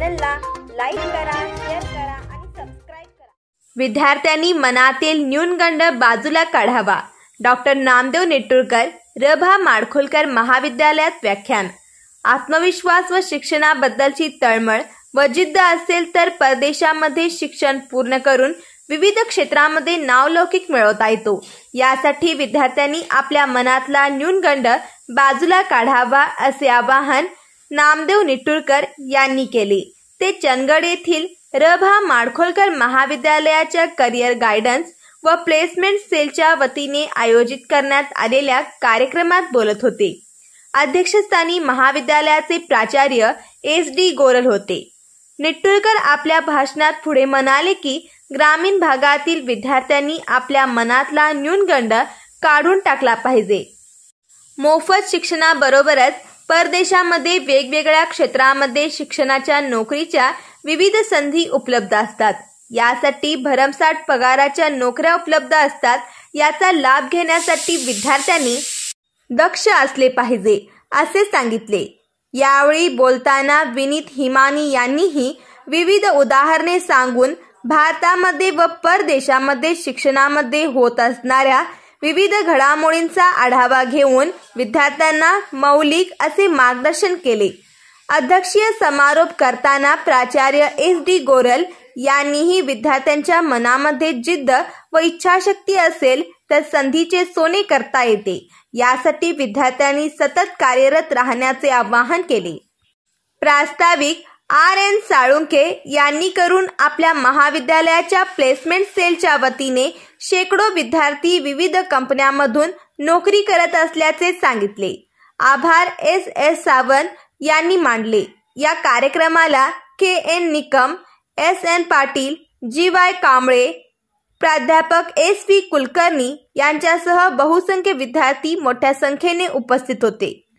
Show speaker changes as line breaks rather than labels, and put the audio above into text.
चॅनलला लाईक करा, शेअर करा आणि सबस्क्राइब करा। विद्यार्थ्यांनी मनातील न्यूनगंड बाजूला काढावा। डॉक्टर नामदेव नेटुरकर, र.भा. माडखोलकर महाविद्यालयात व्याख्यान। आत्मविश्वास व शिक्षणाबद्दलची तळमळ व जिद्द असेल तर परदेशामध्ये शिक्षण पूर्ण करून विविध क्षेत्रामध्ये नावलौकिक मिळवता येतो। यासाठी विद्यार्थ्यांनी आपल्या मनातला न्यूनगंड बाजूला काढावा असे आवाहन नामदेव नेटुरकर यांनी केले। ते चंदगड येथील र.भा. माडखोलकर महाविद्यालयाच्या करिअर गायडन्स व प्लेसमेंट सेलच्या वतीने आयोजित करण्यात आलेल्या कार्यक्रमात बोलत होते। अध्यक्षस्थानी महाविद्यालयाचे प्राचार्य एस.डी. गोरल होते। नेटुरकर आपल्या भाषणात पुढे म्हणाले की ग्रामीण भागातील विद्यार्थ्यांनी आपल्या मनातला न्यूनगंड काढून टाकला पाहिजे। मोफत शिक्षणाबरोबरच परदेशामध्ये वेगवेगळ्या क्षेत्रामध्ये शिक्षणाच्या नोकरीच्या विविध संधी उपलब्ध असतात। यासाठी भरमसाठ पगाराच्या नोकऱ्या उपलब्ध असतात। याचा लाभ घेण्यासाठी विद्यार्थ्यांनी दक्ष असले पाहिजे असे सांगितले। यावेळी बोलताना विनीत हिमानी यांनीही विविध उदाहरणे सांगून भारतामध्ये व परदेशामध्ये शिक्षणामध्ये होत असणाऱ्या विविध घडामोडींचा आढावा घेऊन विद्यार्थ्यांना मौलिक असे मार्गदर्शन केले। अध्यक्षीय समारोप करताना प्राचार्य एस.डी. गोरल यांनीही विद्यार्थ्यांच्या मनामध्ये जिद्द व इच्छाशक्ती असेल तर संधीचे सोने करता येते। यासाठी विद्यार्थ्यांनी सतत कार्यरत राहण्याचे आवाहन केले। प्रास्ताविक R.N. साळुंखे यांनी करून आपल्या महाविद्यालयाच्या प्लेसमेंट सेलच्या वतीने शेकडो विद्यार्थी विविध कंपन्यांमधून नोकरी करत असल्याचे सांगितले। आभार S.S. सावंत यांनी मांडले। या कार्यक्रमाला K.N. Nikam, S.N. Patil, G.Y. Kamble, प्राध्यापक S.V. कुलकर्णी यांच्यासह बहुसंख्य विद्यार्थी मोठ्या संख्येने उपस्थित होते।